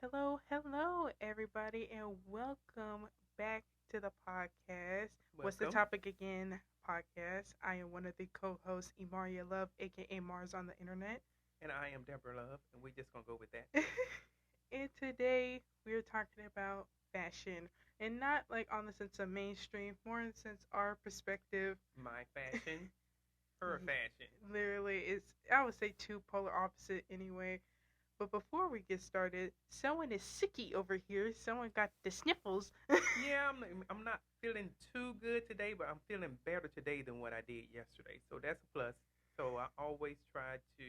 hello, everybody, and welcome back to the podcast. What's the Welcome. topic again? Podcast. I am one of the co-hosts, Imaria Love, aka Mars on the internet. And I am Deborah Love, and we're just going to go with that. And today we're talking about fashion, and not like on the sense of mainstream, more in the sense our perspective. My fashion, her fashion. Literally, it's I would say two polar opposite anyway. But before we get started, someone is sicky over here. Someone got the sniffles. Yeah, I'm not feeling too good today, but I'm feeling better today than what I did yesterday. So that's a plus. So I always try to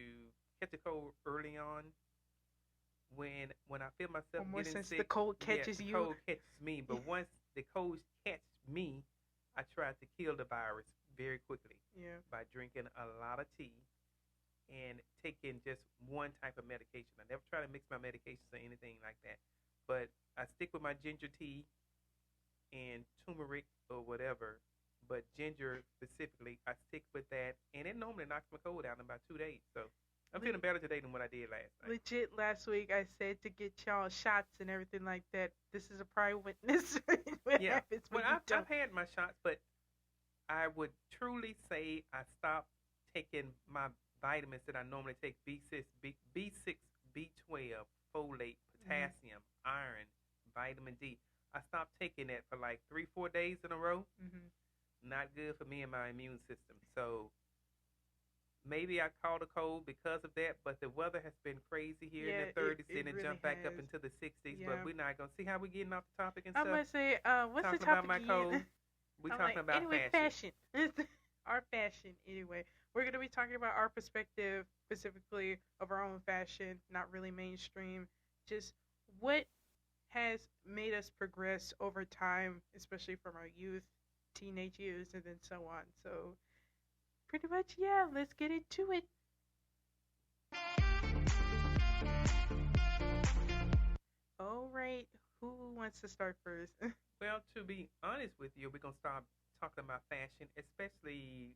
catch a cold early on when I feel myself Or more getting since the sick. cold Yeah, catches the you. cold catches me. But once the cold catches me, I try to kill the virus very quickly Yeah. by drinking a lot of tea and taking just one type of medication. I never try to mix my medications or anything like that. But I stick with my ginger tea and turmeric or whatever. But ginger specifically, I stick with that, and it normally knocks my cold out in about 2 days. So I'm feeling better today than what I did last night. Legit, last week I said to get y'all shots and everything like that. This is a private witness. What Yeah, happens well, when you don't? I've had my shots, but I would truly say I stopped taking my vitamins that I normally take: B6, B12, folate, potassium, iron, vitamin D. I stopped taking that for like 3, 4 days in a row. Mm-hmm. Not good for me and my immune system. So maybe I caught a cold because of that. But the weather has been crazy here in Yeah, the 30s, it then it really jumped back up has. into the 60s. Yeah. But we're not gonna see how we getting off the topic and I'm stuff. gonna say, what's the Talking about topic my cold. again? We I'm talking like, about anyway, fashion. Our fashion, anyway. We're going to be talking about our perspective, specifically of our own fashion, not really mainstream. Just what has made us progress over time, especially from our youth, teenage years, and then so on. So, pretty much, yeah, let's get into it. All right, who wants to start first? Well, to be honest with you, we're gonna start talking about fashion, especially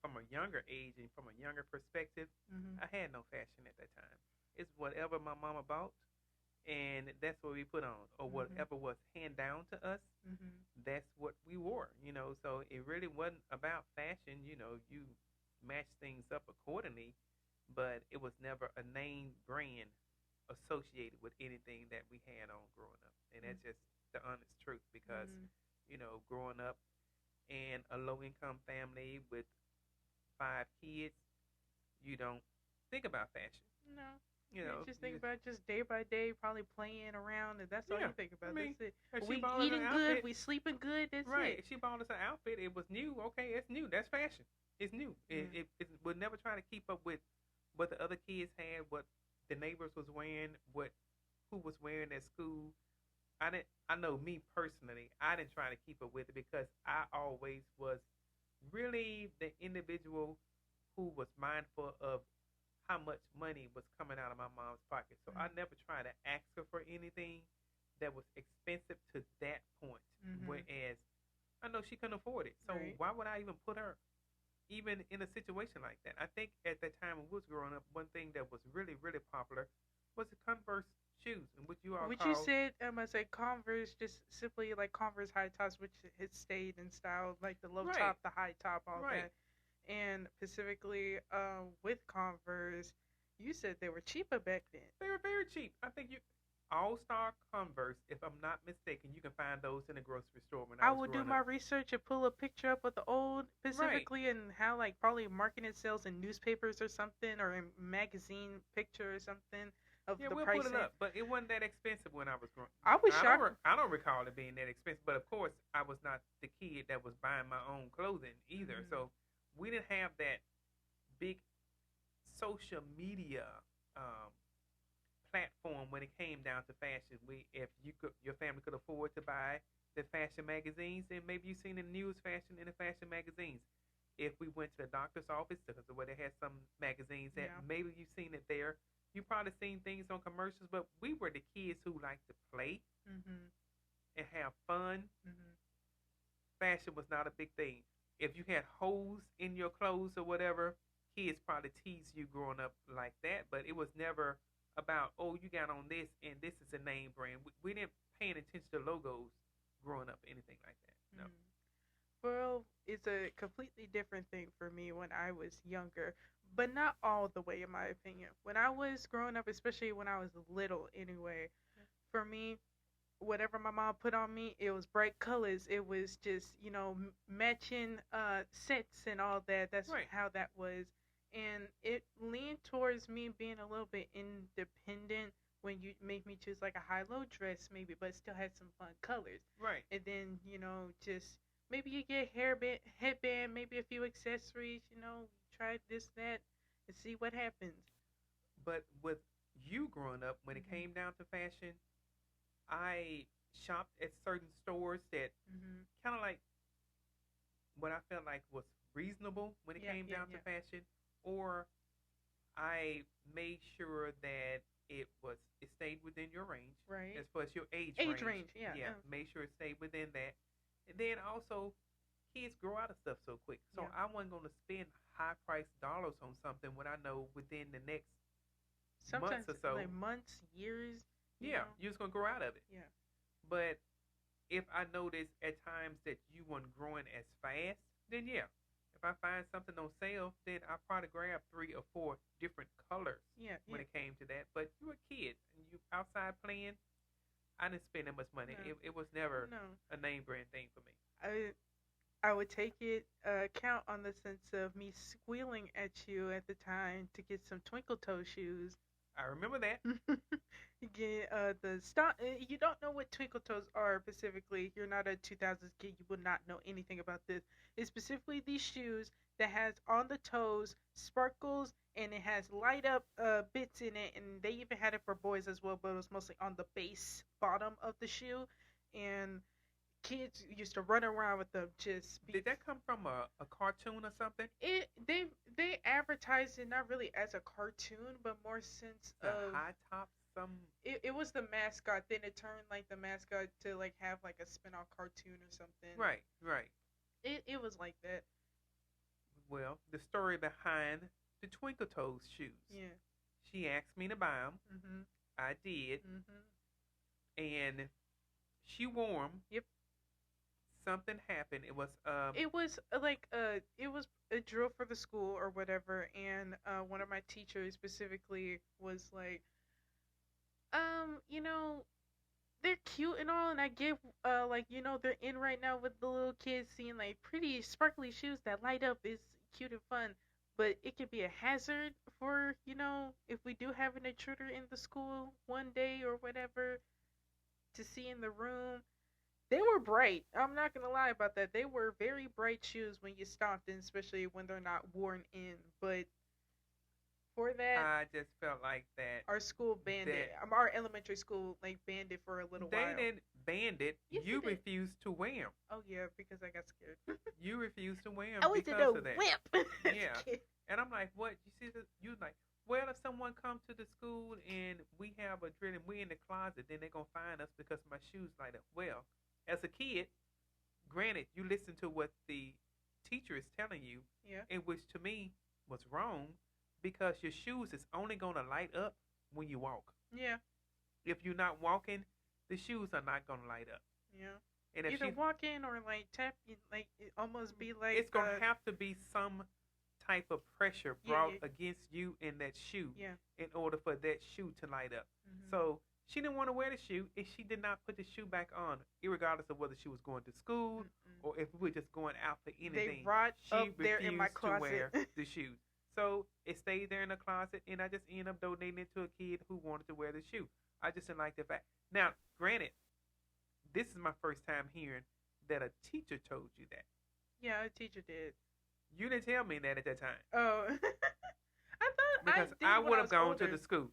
from a younger age and from a younger perspective. Mm-hmm. I had no fashion at that time. It's whatever my mama bought, and that's what we put on, or Mm-hmm. whatever was hand down to us. Mm-hmm. That's what we wore. So it really wasn't about fashion. You match things up accordingly, but it was never a name brand associated with anything that we had on growing up, and that's just the honest truth. Because Mm-hmm. growing up in a low income family with 5 kids, you don't think about fashion. No. You You know, just think you, about just day by day, probably playing around, and that's all yeah. you think I about. mean, That's it. if she We bought us an eating good, outfit, we sleeping good. That's right? it. If she bought us an outfit, it was new. Okay, it's new. That's fashion. It's new. Yeah. It we're never trying to keep up with what the other kids had, what the neighbors was wearing, what who was wearing at school. I didn't. I know me personally. I didn't try to keep up with it because I always was really the individual who was mindful of how much money was coming out of my mom's pocket. So I never tried to ask her for anything that was expensive to that point. Mm-hmm. Whereas I know she couldn't afford it. So Right. why would I even put her even in a situation like that? I think at that time when we was growing up, one thing that was really, really popular was the Converse shoes, and what you all Would you call say I say Converse, just simply like Converse high tops, which has stayed in style, like the low right, top, the high top, all right. that, and specifically with Converse, you said they were cheaper back then. They were very cheap. I think you All Star Converse, if I'm not mistaken, you can find those in the grocery store when I I was will do growing my up. research and pull a picture up of the old Right. specifically and how like probably marketing sales in newspapers or something or in magazine picture or something of Yeah, the we'll put it pricing. up, but it wasn't that expensive when I was growing. I was shocked. I don't recall it being that expensive, but of course I was not the kid that was buying my own clothing either. Mm-hmm. So we didn't have that big social media um, platform when it came down to fashion. If your family could afford to buy the fashion magazines, then maybe you seen the news fashion in the fashion magazines. If we went to the doctor's office, because of where they had some magazines that Yeah. maybe you've seen it there. You probably seen things on commercials, but we were the kids who liked to play Mm-hmm. and have fun. Mm-hmm. Fashion was not a big thing. If you had holes in your clothes or whatever, kids probably teased you growing up like that, but it was never about, oh, you got on this and this is a name brand. We didn't pay any attention to logos growing up, anything like that. No. Mm. Well, it's a completely different thing for me when I was younger, but not all the way, in my opinion. When I was growing up, especially when I was little, anyway, for me, whatever my mom put on me, it was bright colors. It was just, matching sets and all that. That's Right. how that was. And it leaned towards me being a little bit independent when you make me choose like a high-low dress, maybe, but still had some fun colors. Right. And then, just maybe you get hairband, headband, maybe a few accessories, try this, that, and see what happens. But with you growing up, when it Mhm. came down to fashion, I shopped at certain stores that Mhm. kind of like what I felt like was reasonable when it Yeah, came yeah, down yeah. to fashion, or I made sure that it stayed within your range Right. as far as your age Age range. range, yeah. Yeah, make sure it stayed within that. And then also, kids grow out of stuff so quick, so Yeah. I wasn't going to spend high priced dollars on something when I know within the next Sometimes months or so, like months, years, you yeah, know. you're just going to grow out of it. Yeah. But if I notice at times that you weren't growing as fast, then yeah. If I find something on sale, then I probably grab 3 or 4 different colors Yeah, when yeah. it came to that. But you're a kid and you outside playing. I didn't spend that much money. No. It was never No. a name brand thing for me. I would take it count on the sense of me squealing at you at the time to get some twinkle toe shoes. I remember that. You get the stop. You don't know what twinkle toes are specifically. You're not a 2000s kid. You would not know anything about this. It's specifically these shoes that has on the toes sparkles and it has light up bits in it. And they even had it for boys as well, but it was mostly on the base bottom of the shoe. And kids used to run around with them. Just Did that come from a cartoon or something? they advertised it not really as a cartoon, but more sense The of high top, some. it was the mascot. Then it turned like the mascot to like have like a spin-off cartoon or something. Right, right. It was like that. Well, the story behind the Twinkle Toes shoes. Yeah. She asked me to buy them. Mhm. I did, Mhm. and she wore them. Yep. Something happened. It was It was it was a drill for the school or whatever, and one of my teachers specifically was like, you know, they're cute and all, and I get like they're in right now with the little kids seeing like pretty sparkly shoes that light up is cute and fun, but it could be a hazard for if we do have an intruder in the school one day or whatever to see in the room. They were bright. I'm not gonna lie about that. They were very bright shoes when you stomped in, especially when they're not worn in. But for that, I just felt like that our school banned it. that Our elementary school like banned it for a little they while. didn't ban it. Yes, You they did. refused to wear them. Oh yeah, because I got scared. You refused to wear I them was because in a of that. whip. Yeah. And I'm like, what? You see this? You like, well, if someone comes to the school and we have a drill and we're in the closet, then they're gonna find us because my shoes light up. Well, as a kid, granted, you listen to what the teacher is telling you, Yeah. and which to me was wrong because your shoes is only gonna light up when you walk. Yeah. If you're not walking, the shoes are not gonna light up. Yeah. And if Either she, walk in or like tap, like it almost be like it's gonna have to be some type of pressure Yeah, brought yeah. against you in that shoe Yeah. in order for that shoe to light up. Mhm. So she didn't want to wear the shoe, and she did not put the shoe back on, regardless of whether she was going to school Mm-mm. or if we were just going out for anything. They rot She up there in my refused to wear closet. the shoes. So it stayed there in the closet, and I just ended up donating it to a kid who wanted to wear the shoe. I just didn't like the fact. Now, granted, this is my first time hearing that a teacher told you that. Yeah, a teacher did. You didn't tell me that at that time. Oh. I thought Because did I when would have was gone to older. the school.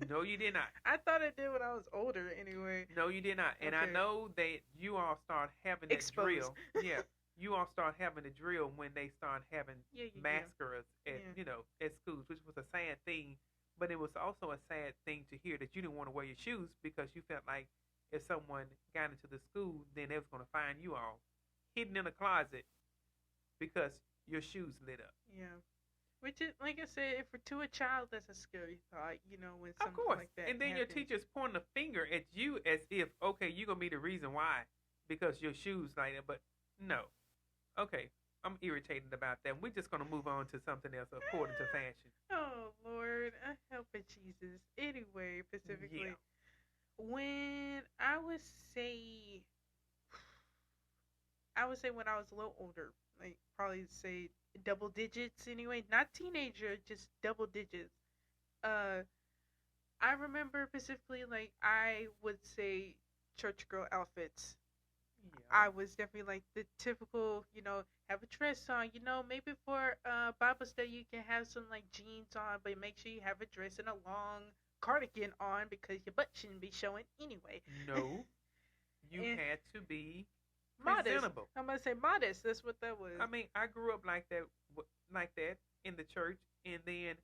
No, you did not. I thought I did when I was older anyway. No, you did not. And I Okay. know that you all start having that Exposed. drill. Yeah. You all start having the drill when they start having Yeah. mascaras at Yeah. at schools, which was a sad thing. But it was also a sad thing to hear that you didn't want to wear your shoes because you felt like if someone got into the school, then they was going to find you all hidden in a closet because your shoes lit up. Yeah. Which is, like I said, if to a child, that's a scary thought, when Of something course. like that And then your happens. teacher's pointing a finger at you as if, okay, you're gonna be the reason why because your shoes like that. But no. Okay. I'm irritated about that. We're just gonna move on to something else according to fashion. Oh, Lord. Help it, Jesus. Anyway, Yeah. specifically, when I would say when I was a little older, like probably say double digits anyway, not teenager, just double digits. Uh, I remember specifically, like, I would say church girl outfits. Yeah. I was definitely like the typical, have a dress on. Maybe for Bible study you can have some like jeans on, but make sure you have a dress and a long cardigan on because your butt shouldn't be showing anyway. No. You And had to be modest. presentable. I'm gonna say modest. That's what that was. I mean, I grew up like that in the church, and then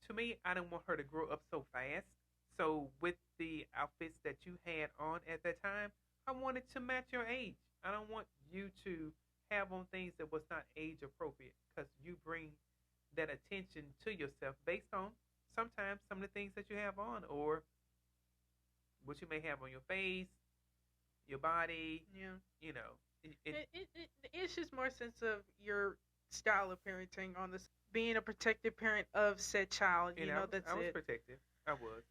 to me, I didn't want her to grow up so fast. So with the outfits that you had on at that time, I wanted to match your age. I don't want you to have on things that was not age appropriate because you bring that attention to yourself based on sometimes some of the things that you have on or what you may have on your face, your body, Yeah. you know. It's just more sense of your style of parenting on this, being a protective parent of said child. And I was, That's I was it. protective. I was.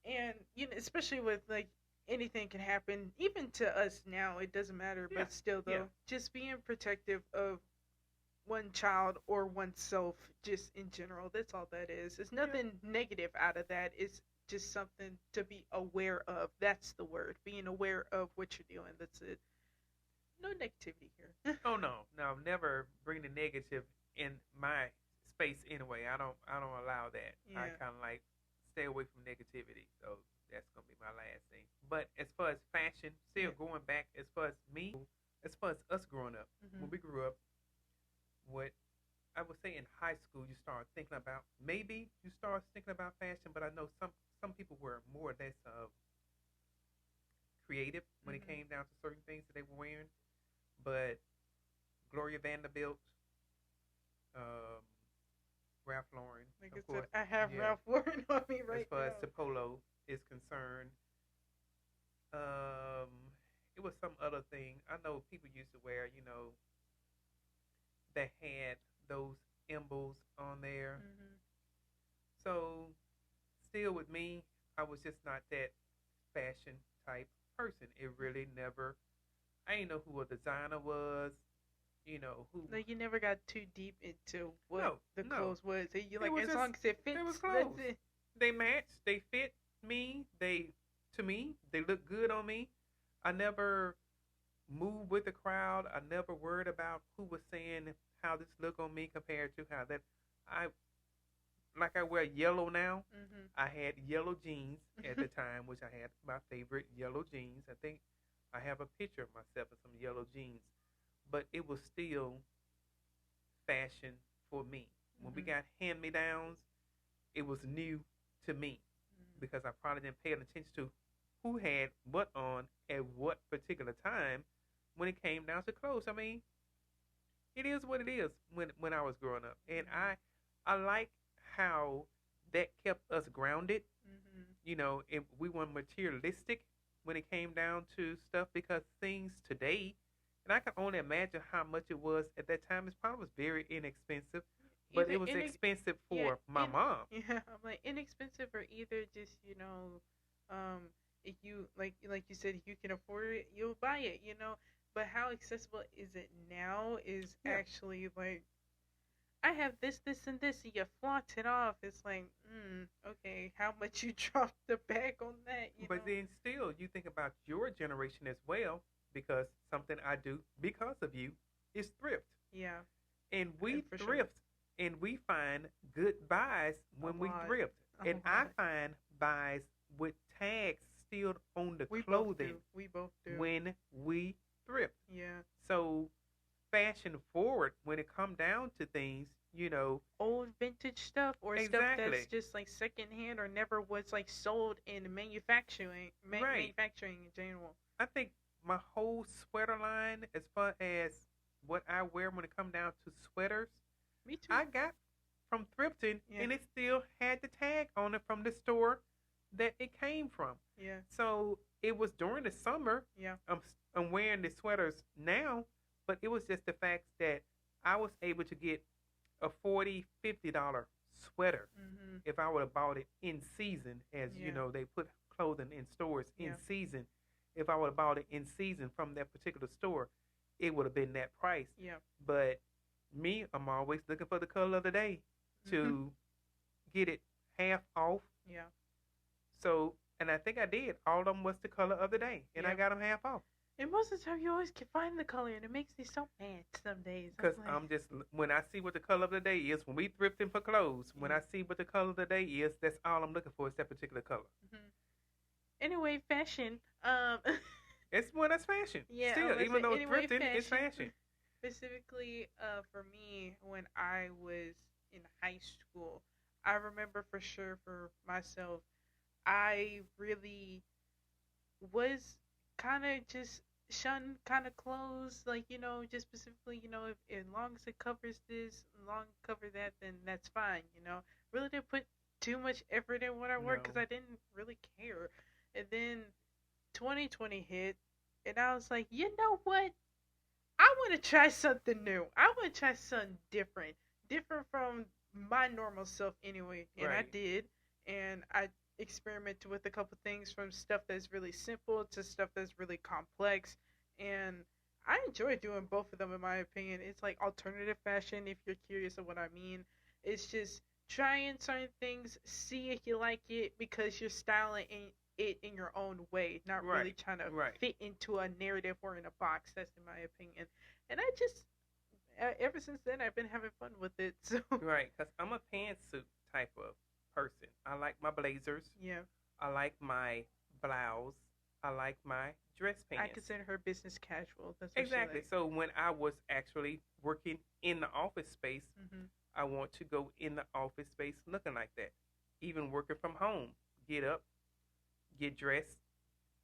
And especially with like anything can happen, even to us now. It doesn't matter, Yeah. but still, Yeah. though, just being protective of one child or oneself, just in general. That's all that is. It's nothing negative out of that. It's just something to be aware of. That's the word. Being aware of what you're doing. That's it. No negativity here. Oh no, no, never bring the negative in my space anyway. I don't allow that. I Yeah. kind of like stay away from negativity. So that's gonna be my last thing. But as far as fashion, still Yeah. going back, as far as me, as far as us growing up, when we grew up, what I would say in high school, you start thinking about maybe you start thinking about fashion, but I know some people were more or less creative when it came down to certain things that they were wearing. But Gloria Vanderbilt, um, Ralph Lauren, Like I of said, course. I have Yeah. Ralph Lauren on me As right far as now. Sapolo is concerned, um, it was some other thing. I know people used to wear, that had those emblems on there. So, still with me, I was just not that fashion type person. It really never. I didn't know who a designer was. Who. Like you never got too deep into what No, the no. clothes was. You It like was as just long as it fits. it was That's clothes. it. They matched. They fit me. To me, they look good on me. I never moved with the crowd. I never worried about who was saying how this look on me compared to how that. I like I wear yellow now. I had yellow jeans at the time, which I had my favorite yellow jeans. I think I have a picture of myself in some yellow jeans, but it was still fashion for me. When we got hand me downs, it was new to me because I probably didn't pay attention to who had what on at what particular time when it came down to clothes. I mean, it is what it is when I was growing up, and I like how that kept us grounded. If we weren't materialistic when it came down to stuff because things today, and I can only imagine how much it was at that time. It probably was very inexpensive, but it was expensive for my mom. Yeah, I'm like inexpensive or either just if you like you said, if you can afford it, you'll buy it. But how accessible is it now? Is actually like I have this, this, and this, and you flaunt it off. It's like, okay, how much you dropped the bag on that? But then still, you think about your generation as well, because something I do because of you is thrift. Yeah. And we For sure. thrift, and we find good buys when we thrift. And I find buys with tags still on the clothing. We both do. When we thrift. Yeah. So fashion forward when it come down to things, old vintage stuff or stuff that's just like secondhand or never was like sold in manufacturing manufacturing in general. I think my whole sweater line, as far as what I wear when it come down to sweaters, Me too. I got from thrifting, Yeah. and it still had the tag on it from the store that it came from. Yeah. So it was during the summer. Yeah. I'm wearing the sweaters now, but it was just the fact that I was able to get a $40-$50 sweater Mhm. if I would have bought it in season, as you Yeah. know, they put clothing in stores in Yeah. season. If I would have bought it in season from that particular store, it would have been that price. Yeah. But me, I'm always looking for the color of the day Mhm. to get it half off. Yeah. So, and I think I did. All of them was the color of the day, and I Yeah. got them half off. And most of the time, you always can find the color, and it makes me so mad some days. Because like, I'm just, when I see what the color of the day is, when we thrifting for clothes, when I see what the color of the day is, that's all I'm looking for is that particular color. Mhm. Anyway, fashion. It's when that's fashion. Yeah, Still, even though anyway, thrifting is fashion. Specifically, for me, when I was in high school, I remember for sure for myself, I really was kind of just shun kind of clothes, like, just specifically, if as long as it covers this, long cover that, then that's fine. Really didn't put too much effort in what I wore because No. I didn't really care. And then 2020 hit, and I was like, you know what? I want to try something new. I want to try something different from my normal self anyway. And I Right. did, and I experimented with a couple things from stuff that's really simple to stuff that's really complex, and I enjoy doing both of them in my opinion. It's like alternative fashion, if you're curious of what I mean. It's just trying certain things, see if you like it because you're styling it in your own way, not really Right. trying to Right. fit into a narrative or in a box. That's in my opinion. And I just, ever since then, I've been having fun with it. So Right. Because I'm a pantsuit type of person. I like my blazers. yeah, I like my blouse. I like my dress I pants. consider her business casual. That's what Exactly. So when I was actually working in the office space, Mm-hmm. I want to go in the office space looking like that. Even working from home, get up, get dressed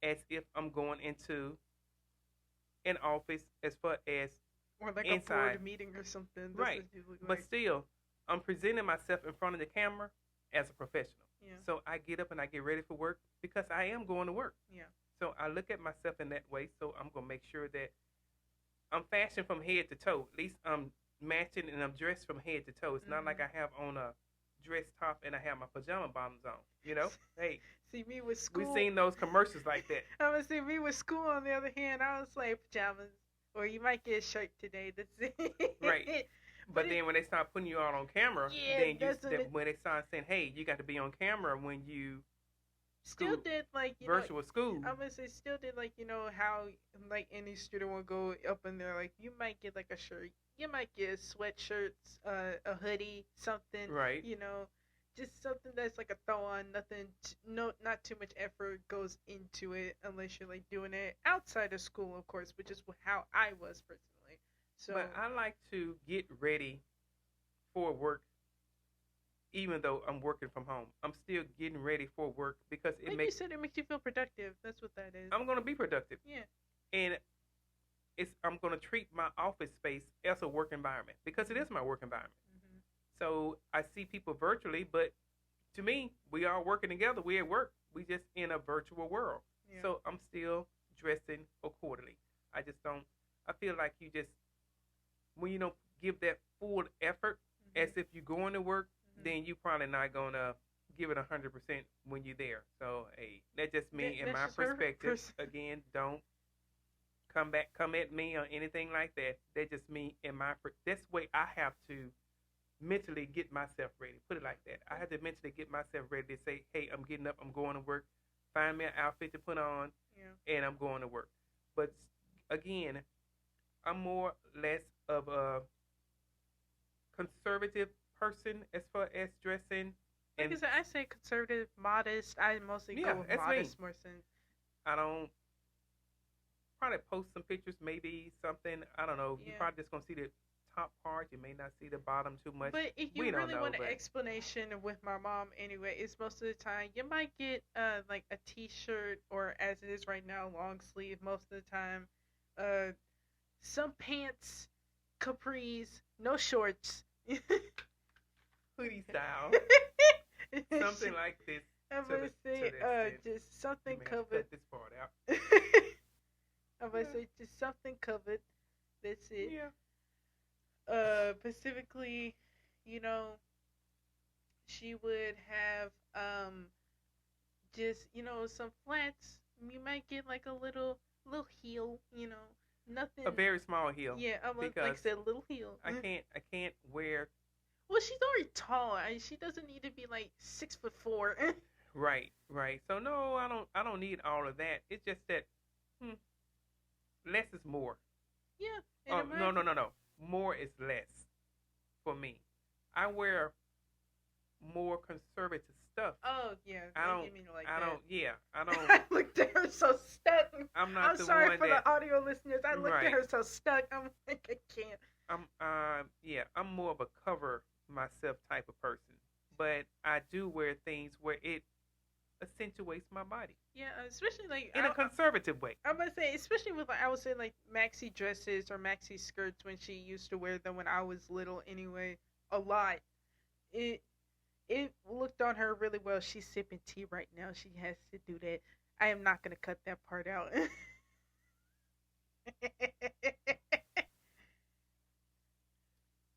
as if I'm going into an office as far as Or like a inside. board meeting or something. That's Right. what you look But like. still, I'm presenting myself in front of the camera as a professional. Yeah. So I get up and I get ready for work because I am going to work. Yeah. So I look at myself in that way. So I'm going to make sure that I'm fashioned from head to toe. At least I'm matching and I'm dressed from head to toe. It's not like I have on a dress top and I have my pajama bottoms on. You know? Hey, See me with school. we've seen those commercials like that. I would say me with school. On the other hand, I was like pajamas, or you might get a shirt today. That's it. Right. But then when they start putting you out on camera, Yeah, then that's when when they start saying, "Hey, you got to be on camera when you still school- did like virtual school." I'm gonna say still did like how like any student will go up in there, like you might get like a shirt, you might get sweatshirts, a hoodie, something, Right. just something that's like a throw on, nothing, not too much effort goes into it unless you're like doing it outside of school, of course, which is how I was personally. So But I like to get ready for work, even though I'm working from home. I'm still getting ready for work because it like makes you said, it makes you feel productive. That's what that is. I'm going to be productive, Yeah. and I'm going to treat my office space as a work environment because it is my work environment. Hmm. So I see people virtually, but to me, we are working together. We at work. We just in a virtual world. Yeah. So I'm still dressing accordingly. I just don't. I feel like you just when you don't give that full effort Mhm. as if you're going to work, Mhm. then you probably not gonna give it 100% when you're there. So hey, that's just me and That's my just her perspective. Again, don't come at me or anything like that. That's just me and that's the way I have to mentally get myself ready. Put it like that. I have to mentally get myself ready to say, hey, I'm getting up, I'm going to work. Find me an outfit to put on, Yeah. and I'm going to work. But again, I'm more or less of a conservative person as far as dressing. Like And I said, I say conservative, modest. I mostly Yeah, go with that's me. modest more since. I don't probably post some pictures, maybe something. I don't know. You're Yeah. probably just gonna see the top part. You may not see the bottom too much. But if We you don't really know, want an but- explanation with my mom anyway, it's most of the time you might get like a t-shirt or as it is right now, long sleeve most of the time. Some pants, capris, no shorts. hoodie style, something like this. I'm To gonna the say, to the extent just something you may have to covered. cut this part out. I'm gonna say just something covered. That's it. Yeah. Specifically, you know, she would have just some flats. You might get like a little heel. Nothing. A very small heel. Yeah, I'm like I Because said, little heel. I can't wear. Well, she's already tall. She doesn't need to be like 6'4". Right. So no, I don't need all of that. It's just that hmm, less is more. Yeah. Oh, no. More is less for me. I wear more conservative stuff. Oh yeah, I don't. didn't mean it like I that. don't. Yeah, I don't. I looked at her so stuck. I'm not I'm the sorry one for that. the audio listeners. I looked Right. at her so stuck. I'm like, I can't. I'm more of a cover myself type of person. But I do wear things where it accentuates my body Yeah, especially like in a conservative way. I'm gonna say, especially with like I would say like maxi dresses or maxi skirts when she used to wear them when I was little. Anyway, a lot. It looked on her really well. She's sipping tea right now. She has to do that. I am not gonna cut that part out.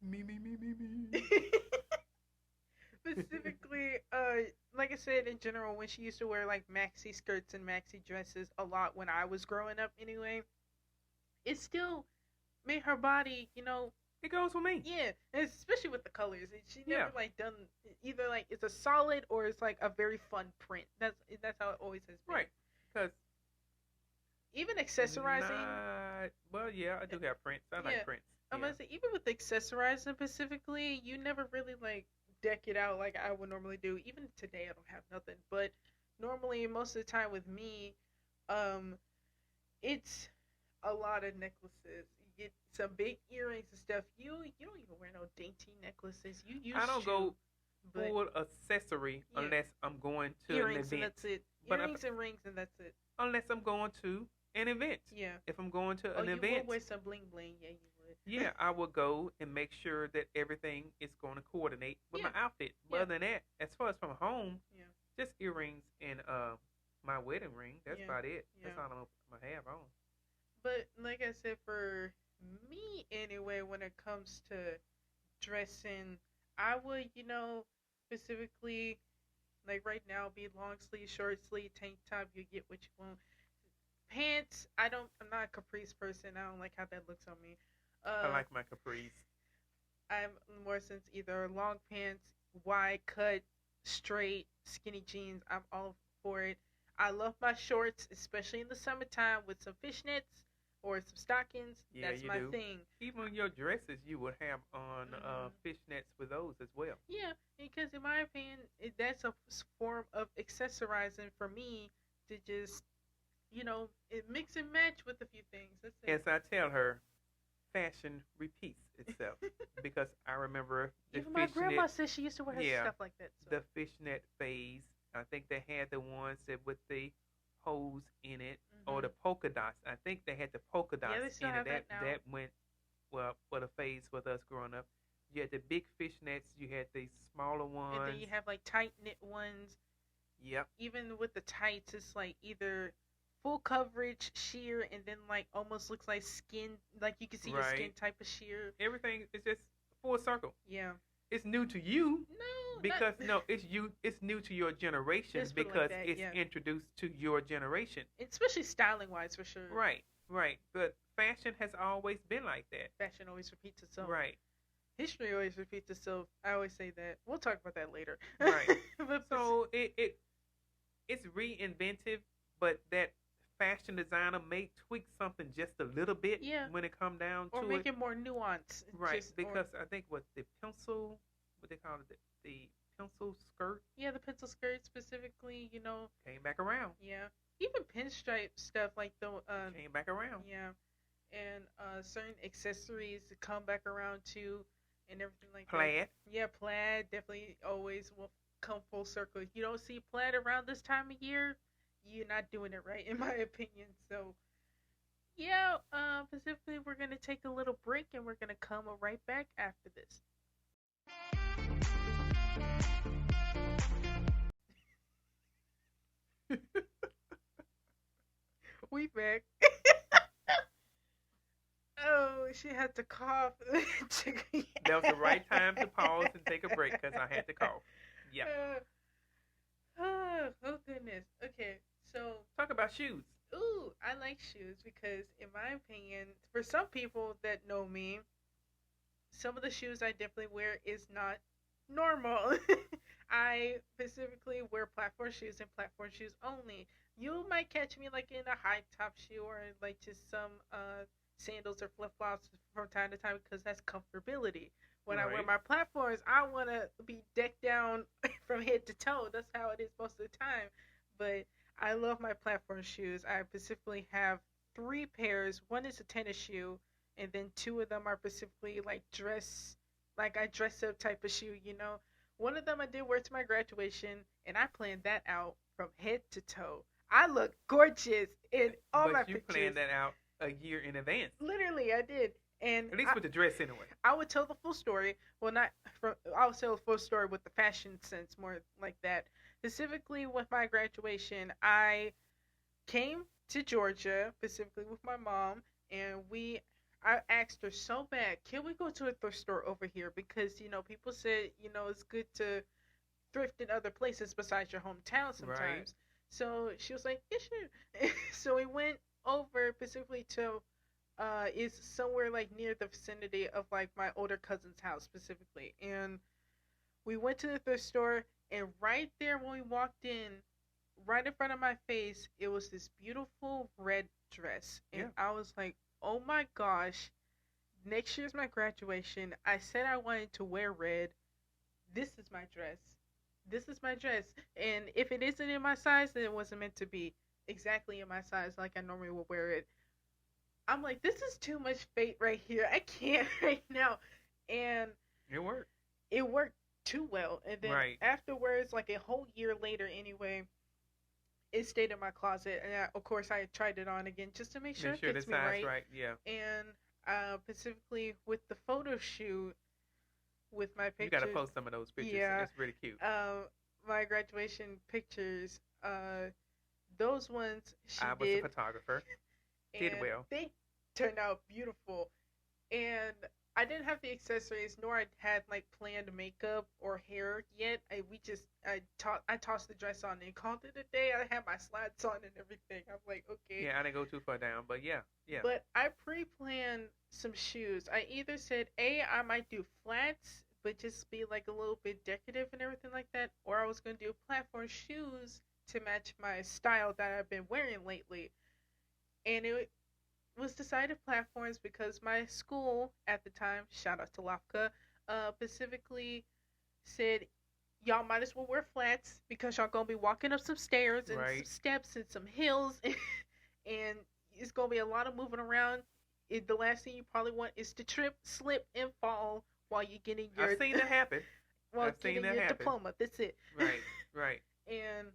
Me. Specifically, like I said, in general, when she used to wear like maxi skirts and maxi dresses a lot when I was growing up, anyway, it still made her body, It goes for me. yeah, and especially with the colors. She Yeah. never like done either like it's a solid or it's like a very fun print. That's how it always has been. Right. Because Even accessorizing. well, yeah, I do have prints. I Yeah. like prints. I'm Yeah. gonna say even with accessorizing specifically, you never really like deck it out like I would normally do. Even today, I don't have nothing, but normally most of the time with me, um, it's a lot of necklaces. You get some big earrings and stuff. You don't even wear no dainty necklaces. You use I don't go but full accessory Yeah. unless I'm going to earrings an and event. that's it. But Earrings and rings and that's it. Unless I'm going to an event. Yeah. If I'm going to Oh, an you event, would wear some bling bling. Yeah, you would. yeah, I will go and make sure that everything is going to coordinate with Yeah. my outfit. But Yeah. other than that, as far as from home, Yeah. just earrings and my wedding ring. That's Yeah. about it. That's Yeah. all I'm gonna have on. But like I said, for me anyway, when it comes to dressing, I would, specifically like right now be long sleeve, short sleeve, tank top. You get what you want. Pants, I'm not a caprice person. I don't like how that looks on me. I like my capris. I'm more since either long pants, wide cut, straight, skinny jeans. I'm all for it. I love my shorts, especially in the summertime with some fishnets or some stockings. Yeah, That's you my do. thing. Even your dresses, you would have on fishnets with those as well. Yeah, because in my opinion, that's a form of accessorizing for me to just, it mix and match with a few things. That's it. As I tell her, fashion repeats itself because I remember the Even my fishnet, grandma said she used to wear Yeah. stuff like that. So. the fishnet phase. I think they had the ones that with the holes in it or the polka dots. I think they had the polka dots they still in have it. that now. That went well for the phase with us growing up. You had the big fishnets. You had the smaller ones. And then you have like tight knit ones. Yep. Even with the tights, it's like either full coverage sheer and then like almost looks like skin, like you can see your skin Right. type of sheer. Everything is just full circle. Yeah. It's new to you No. because it's new to your generation Let's put it like because that, it's yeah. introduced to your generation. Especially styling wise, for sure. Right. But fashion has always been like that. Fashion always repeats itself. Right. History always repeats itself. I always say that. We'll talk about that later. Right. But So it's reinventive, but that fashion designer may tweak something just a little bit Yeah. when it come down or to make it. it more nuanced. Right. Just- or- Because I think what they call it, the pencil skirt yeah, the pencil skirt specifically, came back around. yeah. Even pinstripe stuff like the Came back around. yeah. And certain accessories come back around too and everything like that. Plaid. Yeah, plaid definitely always will come full circle. If you don't see plaid around this time of year, you're not doing it right, in my opinion. So, yeah, specifically, we're going to take a little break and we're going to come right back after this. We back. Oh, she had to cough. That was the right time to pause and take a break because I had to cough. Yeah. Oh goodness. Okay, so Talk about shoes. ooh, I like shoes because, in my opinion, for some people that know me, some of the shoes I definitely wear is not normal. I specifically wear platform shoes and platform shoes only. You might catch me like in a high top shoe or like just some sandals or flip flops from time to time because that's comfortability. When I wear Right. my platforms, I want to be decked down from head to toe. That's how it is most of the time. But I love my platform shoes. I specifically have three pairs. One is a tennis shoe, and then two of them are specifically like like I dress up type of shoe. One of them I did wear to my graduation, and I planned that out from head to toe. I look gorgeous in all my But you pictures. planned that out a year in advance. Literally, I did. And At least with the dress anyway. I would tell the full story. Well, not from. I would tell the full story with the fashion sense, more like that. Specifically, with my graduation, I came to Georgia specifically with my mom, and I asked her so bad, can we go to a thrift store over here? Because people said it's good to thrift in other places besides your hometown sometimes. Right. So she was like, yeah, sure. So we went over specifically to is somewhere like near the vicinity of like my older cousin's house specifically, and we went to the thrift store, and right there when we walked in, right in front of my face, it was this beautiful red dress. And Yeah. I was like, oh my gosh, next year's my graduation. I said I wanted to wear red. This is my dress. This is my dress. And if it isn't in my size, then it wasn't meant to be exactly in my size like I normally would wear it. I'm like, this is too much fate right here. I can't right now. And It worked. it worked too well. And then Right. afterwards, like a whole year later anyway, it stayed in my closet, and of course I tried it on again just to make sure Make it sure the fits me size right. right. Yeah. And specifically with the photo shoot with my You got to pictures, post some of those pictures. yeah, It's really cute. my graduation pictures, those ones she I was did, a photographer. Did and well. they turned out beautiful. And I didn't have the accessories, nor I had like planned makeup or hair yet. I tossed the dress on and called it a day. I had my slides on and everything. I'm like, okay. Yeah, I didn't go too far down, but yeah. But I pre-planned some shoes. I either said I might do flats, but just be like a little bit decorative and everything like that, or I was gonna do platform shoes to match my style that I've been wearing lately. And it was decided platforms because my school at the time, shout out to LAFCA, specifically said y'all might as well wear flats because y'all gonna be walking up some stairs and some Right. steps and some hills, and it's gonna be a lot of moving around. The last thing you probably want is to trip, slip, and fall while you're getting your I've seen that happen. while I've seen getting that your happen. diploma. That's it. Right. Right. And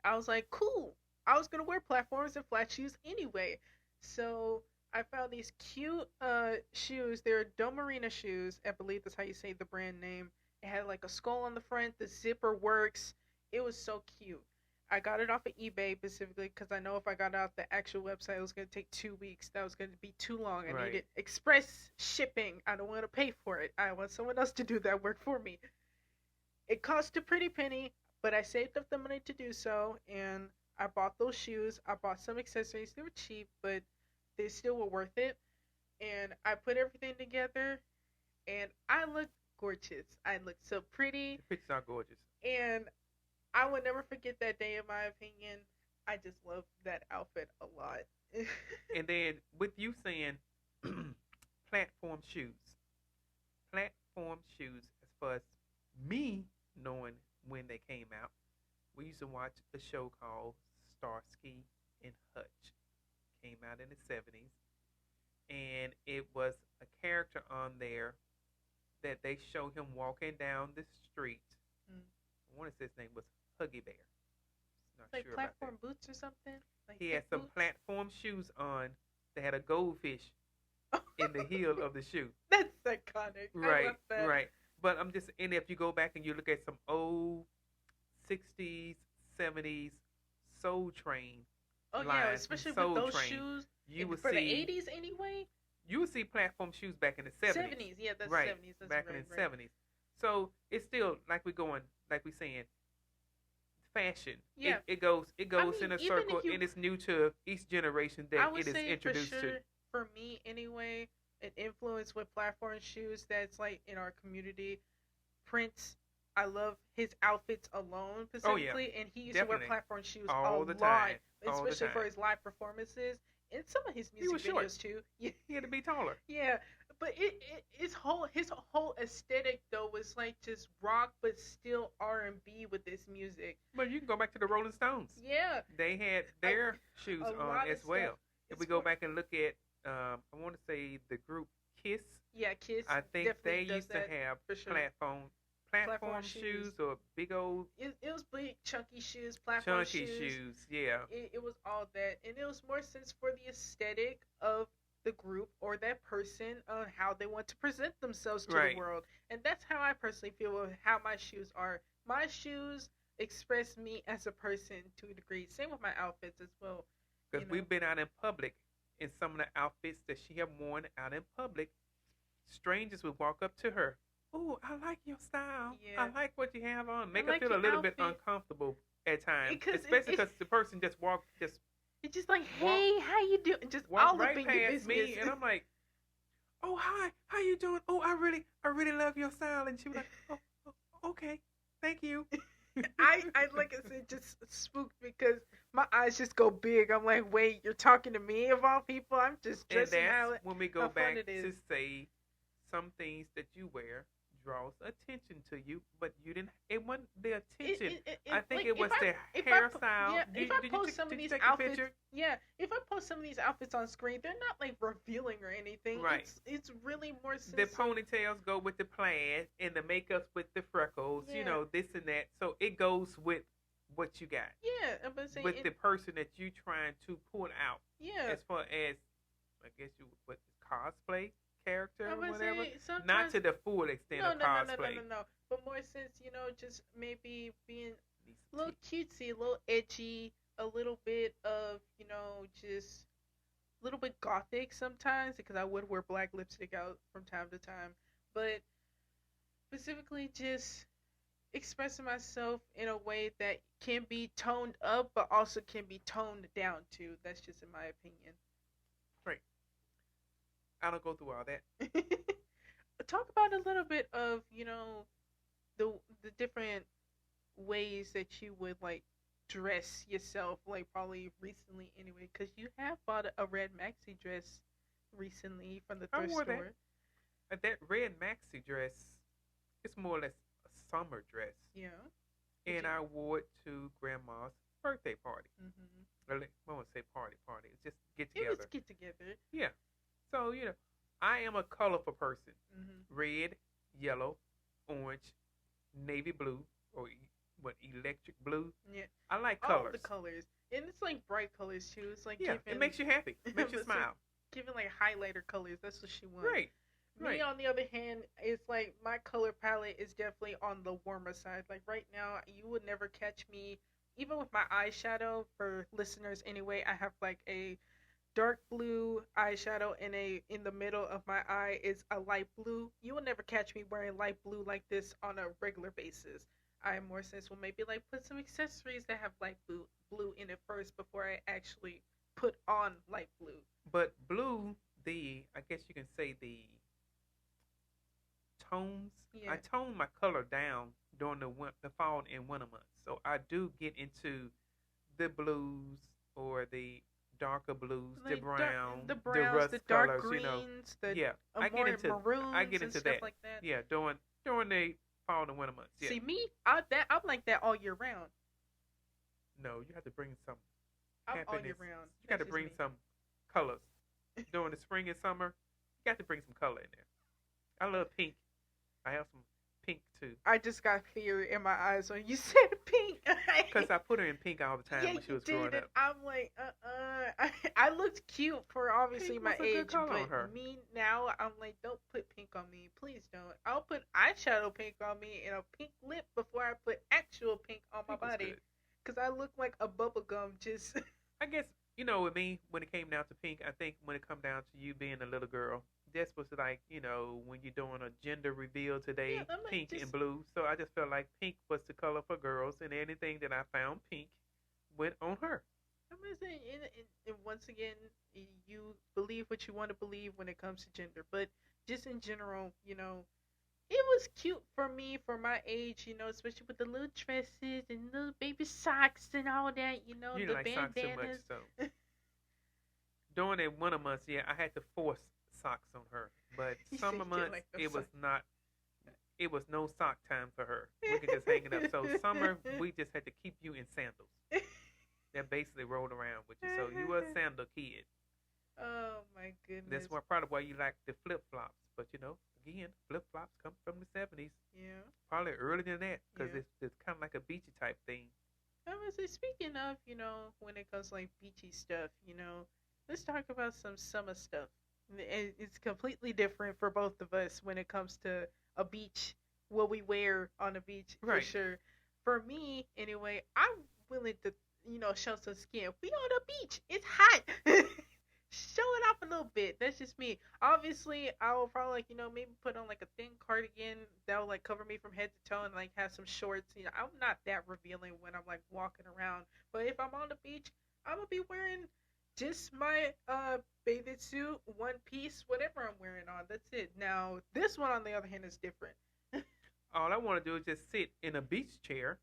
I was like, cool. I was gonna wear platforms and flat shoes anyway. So I found these cute shoes. They're Domarina shoes. I believe that's how you say the brand name. It had like a skull on the front. The zipper works. It was so cute. I got it off of eBay specifically because I know if I got it off the actual website, it was going to take 2 weeks. That was going to be too long. I Right. needed express shipping. I don't want to pay for it. I want someone else to do that work for me. It cost a pretty penny, but I saved up the money to do so, and I bought those shoes. I bought some accessories. They were cheap, but they still were worth it. And I put everything together, and I looked gorgeous. I looked so pretty, The pictures are gorgeous. and I will never forget that day, in my opinion. I just love that outfit a lot. And then with you saying platform shoes, as far as me knowing when they came out, we used to watch a show called Starsky and Hutch. Came out in the 70s. And it was a character on there that they show him walking down the street. Mm. I want to say his name was Huggy Bear. Not Like sure about that. platform boots or something? Like He had thick some boots? platform shoes on that had a goldfish in the heel of the shoe. That's iconic. I Right, love that. right. But I'm just, and if you go back and you look at some old 60s, 70s Soul Train Oh yeah, lines from especially with Soul those Train. shoes You would for the see '80s anyway. you would see platform shoes back in the 70s. '70s, yeah, that's Right, '70s. That's back in right, the right. 70s. So it's still like we saying fashion. Yeah, It I goes mean, in a even circle if you, and it's new to each generation I that would it is say for introduced to. sure, for me anyway, an influence with platform shoes that's like in our community. Prince, I love his outfits alone Oh yeah, specifically, and he used to wear definitely. platform shoes a All the lot, time. All the especially for time. his live performances and some of his He music was short. videos too. Yeah, He had to be taller. yeah. But his whole aesthetic though was like just rock, but still R&B with this music. But you can go back to the Rolling Stones. Yeah, They had their shoes a on lot as of stuff. well. If It's we go more, back and look at, I want to say the group Kiss. yeah, Kiss I think they definitely does used to that have for sure. platform shoes or big old It was big chunky shoes, platform chunky shoes. shoes. Yeah. It was all that, and it was more sense for the aesthetic of the group or that person on how they want to present themselves to Right. the world. And that's how I personally feel with how my shoes are. My shoes express me as a person to a degree. Same with my outfits as well. Because You know. we've been out in public in some of the outfits that she have worn out in public. Strangers would walk up to her. Oh, I like your style. Yeah. I like what you have on. Make her like feel a your little bit outfit. uncomfortable at times, Because especially because the person just it's just like, walk- hey, how you doing? Just all walked up right in your past business. me, and I'm like, "Oh, hi, how you doing? Oh, I really love your style." And she was like, "Oh, okay, thank you." I like I said, just spooked because my eyes just go big. I'm like, wait, you're talking to me of all people? I'm just And dressing how that's when we go how fun back it is. to say some things that you wear draws attention to you, but you didn't. It wasn't the attention. I think like, it was the if hairstyle. Yeah, if I post some of did you these take a outfits, picture? yeah, if I post some of these outfits on screen, they're not like revealing or anything. Right. It's really more The sense. ponytails go with the plaid, and the makeup's with the freckles. Yeah. You know, this and that. So it goes with what you got. Yeah, I'm gonna say With the person that you trying to pull out, yeah. as far as I guess you what cosplay character I'm or gonna whatever. say sometimes Not to the full extent no, of no, cosplay. no, but more sense, just maybe being These a little cutesy, a little edgy, a little bit of, just a little bit gothic sometimes because I would wear black lipstick out from time to time. But specifically just expressing myself in a way that can be toned up but also can be toned down too. That's just in my opinion. Right. I don't go through all that. Talk about a little bit of, the different ways that you would like dress yourself, like probably recently anyway, because you have bought a red maxi dress recently from the I thrift wore store. That red maxi dress, it's more or less a summer dress. Yeah. And I wore it to grandma's birthday party. Mm-hmm. I won't say party. It's just get It together. was get together. Yeah. So, I am a colorful person. Mm-hmm. Red, yellow, orange, navy blue, or electric blue. Yeah. I like All colors. the colors. And it's like bright colors too. It's like Yeah, giving, it makes you happy. It makes you It's like smile. giving like highlighter colors. That's what she wants. Right. Me, Right. on the other hand, it's like my color palette is definitely on the warmer side. Like right now, you would never catch me, even with my eyeshadow. For listeners, anyway, I have like a dark blue eyeshadow, and in the middle of my eye is a light blue. You will never catch me wearing light blue like this on a regular basis. I more sense will maybe like put some accessories that have light blue in it first before I actually put on light blue. But blue, I guess you can say the tones. Yeah. I tone my color down during the fall and winter months. So I do get into the blues or the darker blues, Like the brown, the browns, rust the dark colors, greens, the Yeah, I more get into maroons I get and into stuff that. like that. Yeah, during the fall and winter months. Yeah. See me, I'm like that all year round. No, you have to bring some I'm happiness. all year round. You got to That's just bring me. some colors during the spring and summer. You got to bring some color in there. I love pink. I have some pink too. I just got fear in my eyes when you said pink. Because I put her in pink all the time yeah, when she you was did, growing and up. I'm like, I looked cute for obviously Pink my was a good age, color on but her. me now, I'm like, don't put pink on me, please don't. I'll put eyeshadow pink on me and a pink lip before I put actual pink on my Pink was body, good. because I look like a bubble gum just I guess with me when it came down to pink, I think when it come down to you being a little girl, this was like when you're doing a gender reveal Yeah, today, I'm like pink and just. blue. So I just felt like pink was the color for girls, and anything that I found pink went on her. I'm gonna say, and once again, you believe what you want to believe when it comes to gender, but just in general, it was cute for me for my age, especially with the little dresses and little baby socks and all that, You didn't the like socks too much, bandanas. so during that winter months, yeah, I had to force socks on her. But You said summer you didn't months, like those it was socks. not. It was no sock time for her. We could just hang it up. So summer, we just had to keep you in sandals. That basically rolled around with you. So you were a sandal kid. Oh my That's goodness. probably why you like the flip flops. But again, flip flops come from the 70s. Yeah. Probably earlier than that because Yeah. it's kind of like a beachy type thing. I was say, speaking of, when it comes to like beachy stuff, let's talk about some summer stuff. It's completely different for both of us when it comes to a beach, what we wear on the beach for Right. sure. For me, anyway, I'm willing to, show some skin. We on the beach. It's hot. Show it off a little bit. That's just me. Obviously, I will probably like, maybe put on like a thin cardigan that will like cover me from head to toe and like have some shorts. I'm not that revealing when I'm like walking around. But if I'm on the beach, I'm gonna be wearing just my bathing suit, one piece, whatever I'm wearing on. That's it. Now, this one on the other hand is different. All I want to do is just sit in a beach chair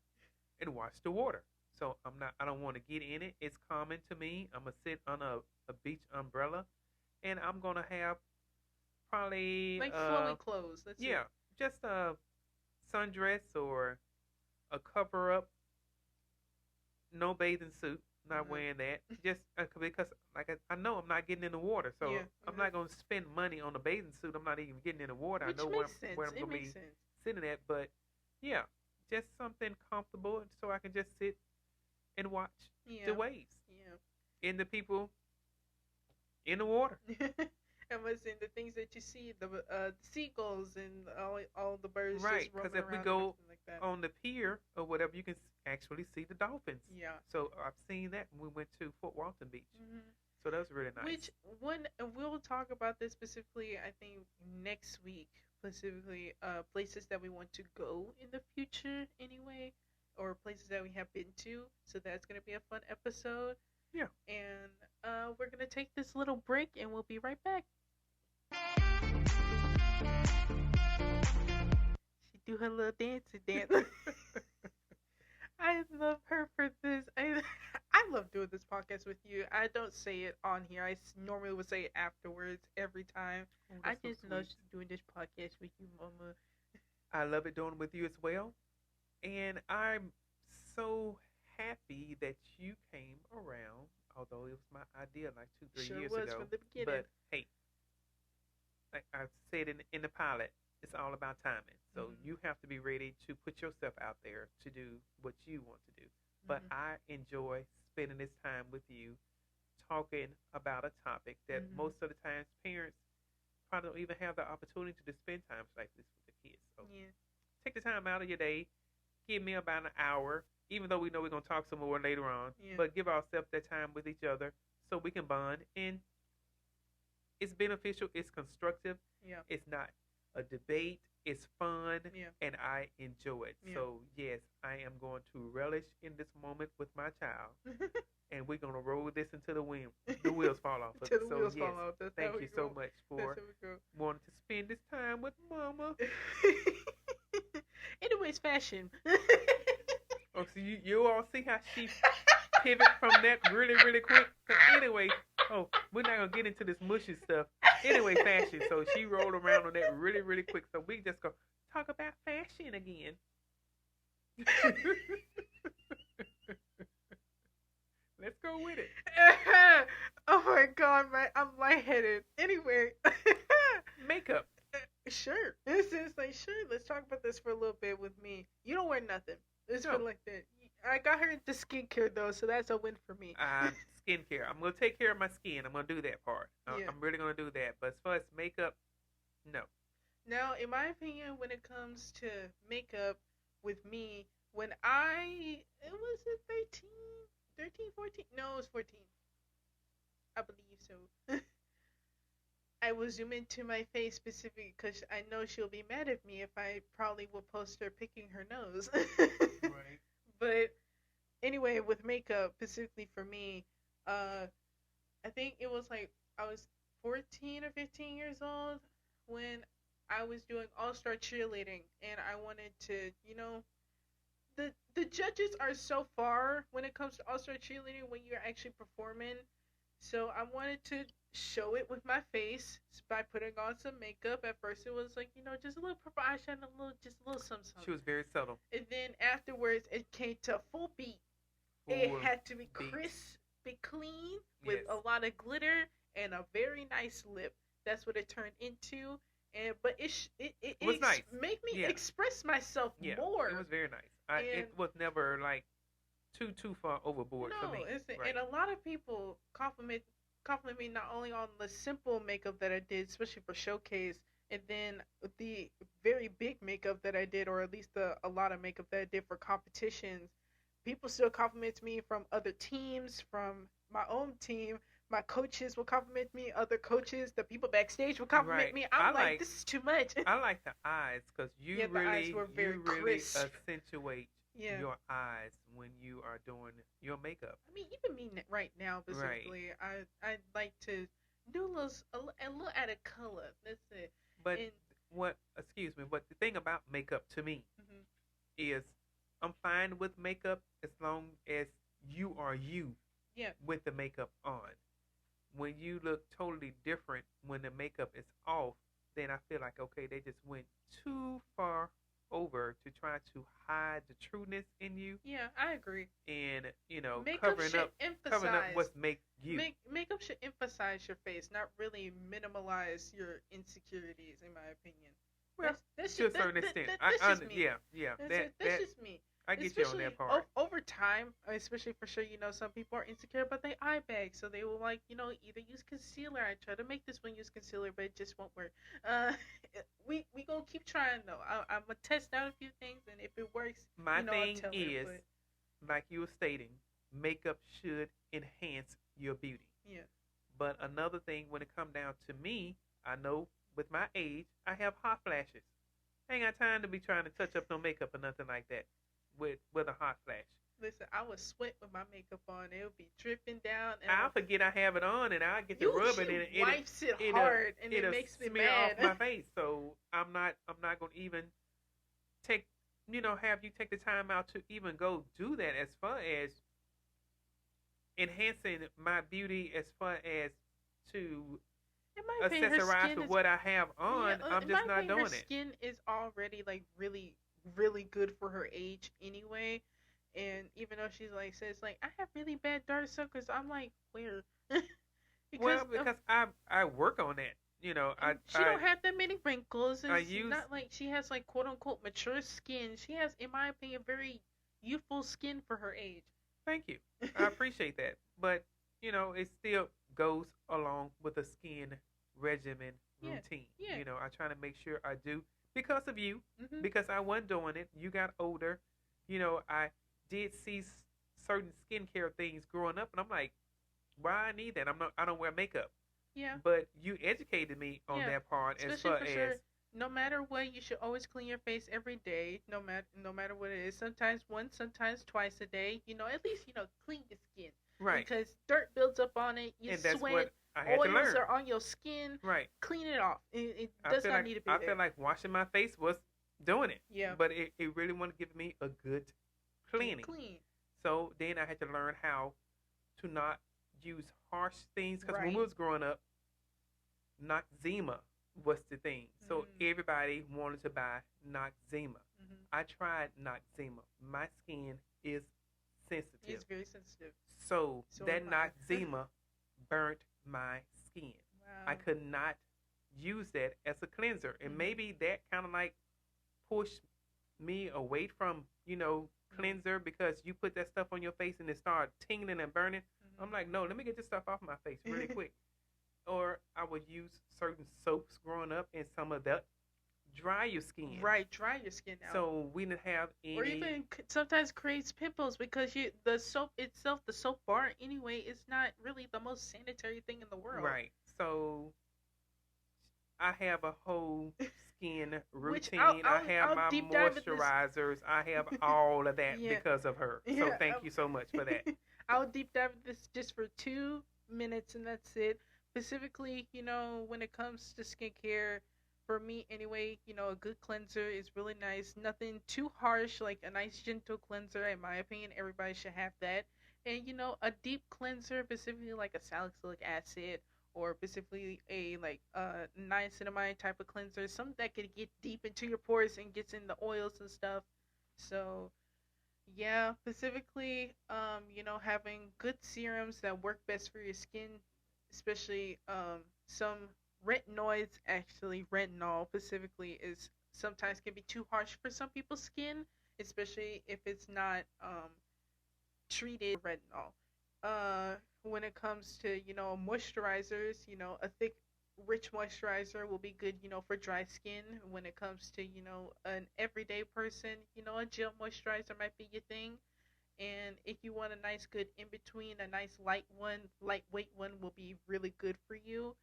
and watch the water. So I don't want to get in it. It's common to me. I'm gonna sit on a beach umbrella, and I'm gonna have probably Like flowy clothes. That's yeah, it. just a sundress or a cover up, no bathing suit. Not Uh-huh. wearing that, just because like I know I'm not getting in the water, so Yeah. I'm not gonna spend money on a bathing suit. I'm not even getting in the water. I Which know makes where sense. I'm It gonna makes be sense. sitting at, but yeah, just something comfortable so I can just sit and watch the Yeah. waves Yeah. and the people in the water. And listen, the things that you see, the seagulls and all the birds Right, just because roaming if we around and go everything like that. on the pier or whatever, you can actually see the dolphins. Yeah. So I've seen that when we went to Fort Walton Beach. Hmm. So that was really nice. Which one we'll talk about this specifically. I think next week, specifically, places that we want to go in the future, anyway, or places that we have been to. So that's gonna be a fun episode. Yeah. And we're gonna take this little break, and we'll be right back. She do her little dancey dance. I love her for this. I love doing this podcast with you. I don't say it on here. Normally would say it afterwards every time. Oh, I that's so just love sweet. doing this podcast with you, Mama. I love it doing it with you as well. And I'm so happy that you came around, although it was my idea like 2, 3 Sure years was ago. from the beginning. But hey, like I said in the pilot, it's all about timing. So Mhm. you have to be ready to put yourself out there to do what you want to do. But Mhm. I enjoy spending this time with you, talking about a topic that Mhm. most of the times parents probably don't even have the opportunity to spend time like this with the kids. So Yeah. take the time out of your day, give me about an hour, even though we know we're going to talk some more later on, Yeah. but give ourselves that time with each other so we can bond. And it's beneficial, it's constructive, Yeah. it's not a debate, it's fun, Yeah. and I enjoy it. Yeah. So, yes, I am going to relish in this moment with my child, and we're going to roll this until the wheels fall off. Till the So, wheels yes, fall off. That's thank how we you so go. much That's for how we go. wanting to spend this time with Mama. Anyways, fashion. Oh, so you all see how she pivot from that really, really quick? So anyway, we're not going to get into this mushy stuff. Anyway, fashion. So she rolled around on that really, really quick. So we just go talk about fashion again. Let's go with it. Oh my god, man. I'm lightheaded. Anyway. Makeup. Sure. This is like, sure, let's talk about this for a little bit with me. You don't wear nothing. It's No. been like that. I got her into skincare though, so that's a win for me. Skincare. I'm going to take care of my skin. I'm going to do that part. Yeah. I'm really going to do that. But as far as makeup, no. Now, in my opinion, when it comes to makeup with me, when I, it was at 13, 13, 14. No, it was 14. I believe so. I will zoom into my face specifically because I know she'll be mad at me if I probably will post her picking her nose. Right. But anyway, with makeup, specifically for me, I think it was like I was 14 or 15 years old when I was doing all-star cheerleading, and I wanted to, the judges are so far when it comes to all-star cheerleading when you're actually performing. So I wanted to show it with my face by putting on some makeup. At first, it was like just a little purple eyeshadow, just a little something. She was very subtle. And then afterwards, it came to a full beat. It Full had to be beat. crisp, be clean, with Yes. a lot of glitter and a very nice lip. That's what it turned into. But it was nice. Make me Yeah. express myself Yeah, more. it was very nice. And- It was never like too far overboard for me. Right. And a lot of people compliment me not only on the simple makeup that I did, especially for showcase, and then the very big makeup that I did, or at least a lot of makeup that I did for competitions. People still compliment me from other teams, from my own team. My coaches will compliment me. Other coaches, the people backstage will compliment Right. me. I I'm like- this is too much. I like the eyes because you Yeah, the eyes really were very you really crisp. accentuate Yeah. your eyes when you are doing your makeup. I mean, even me right now, specifically, I like to do a little added color. That's it. But And but the thing about makeup to me mhm. is I'm fine with makeup as long as you are you Yeah. with the makeup on. When you look totally different when the makeup is off, then I feel like, okay, they just went too far over to try to hide the trueness in you Yeah, I agree. and, Makeup covering should up emphasize what make you. makeup should emphasize your face, not really minimalize your insecurities, in my opinion. Well, that's to a just, certain extent. that's just me. Yeah. That's just me. I get you on that part. Over time, especially for sure, some people are insecure about their eye bag, so they will either use concealer. I try to make this one use concealer, but it just won't work. We gonna keep trying though. I'm gonna test out a few things, and if it works, My I'll thing tell her, is, but- like you were stating, makeup should enhance your beauty. yeah, But another thing, when it come down to me, I know with my age, I have hot flashes. I ain't got time to be trying to touch up no makeup or nothing like that with a hot flash. listen, I would sweat with my makeup on. It would be dripping down, and I'll forget I have it on, and I'll get to you rubbing it. she wipes it it'll- hard, and it it'll makes me smear mad. off my face. So I'm not gonna even take have you take the time out to even go do that as far as enhancing my beauty, as far as to In my opinion, her accessorize skin with is what I have on. yeah, I'm in just my not opinion, doing her it. skin is already really, really good for her age anyway. And even though she's says I have really bad dark circles, I'm like, where? Because I work on that. she don't have that many wrinkles. And I it's use- not like she has quote unquote mature skin. She has, in my opinion, very youthful skin for her age. Thank you. I appreciate that. But, it still goes along with a skin regimen Yeah, routine. yeah. I try to make sure I do because of you, Hmm. because I wasn't doing it. You got older. I did see certain skincare things growing up, and I'm like, why I need that? I don't wear makeup. Yeah. But you educated me on Yeah, that part as especially far for as sure. No matter what, you should always clean your face every day. No matter what it is. Sometimes once, sometimes twice a day. At least clean your skin. right. Because dirt builds up on it. You And that's sweat. what I had to Oils learn. are on your skin. Right. Clean it off. It I does feel not like need to be I there. feel like washing my face was doing it. Yeah. But it really wanted to give me a good cleaning. Clean. So then I had to learn how to not use harsh things because when we Right. was growing up, Noxzema was the thing. So Mm. everybody wanted to buy Noxzema. Hmm. I tried Noxzema. My skin is sensitive. It's very sensitive. So So that am I. Noxzema burnt my skin. Wow. I could not use that as a cleanser. And Mhm. maybe that kind of pushed me away from, cleanser because you put that stuff on your face and it started tingling and burning. Mhm. I'm like, no, let me get this stuff off my face really quick. Or I would use certain soaps growing up, and some of that dry your skin. Right, dry your skin out. So we didn't have any. Or even sometimes creates pimples because the soap itself, the soap bar anyway, is not really the most sanitary thing in the world. Right. So I have a whole skin routine. I have I'll my deep dive into this. moisturizers. I have all of that Yeah. because of her. So Yeah, thank you so much for that. I'll deep dive into this just for 2 minutes and that's it. Specifically, when it comes to skincare, for me anyway, a good cleanser is really nice. Nothing too harsh, like a nice gentle cleanser, in my opinion. Everybody should have that. And, a deep cleanser, specifically like a salicylic acid or specifically a like niacinamide type of cleanser, something that could get deep into your pores and gets in the oils and stuff. So yeah, specifically, having good serums that work best for your skin, especially some retinoids. Actually, retinol specifically is sometimes can be too harsh for some people's skin, especially if it's not treated retinol. When it comes to moisturizers, a thick, rich moisturizer will be good, for dry skin. When it comes to an everyday person, a gel moisturizer might be your thing. And if you want a nice, good in between, a nice lightweight one will be really good for you.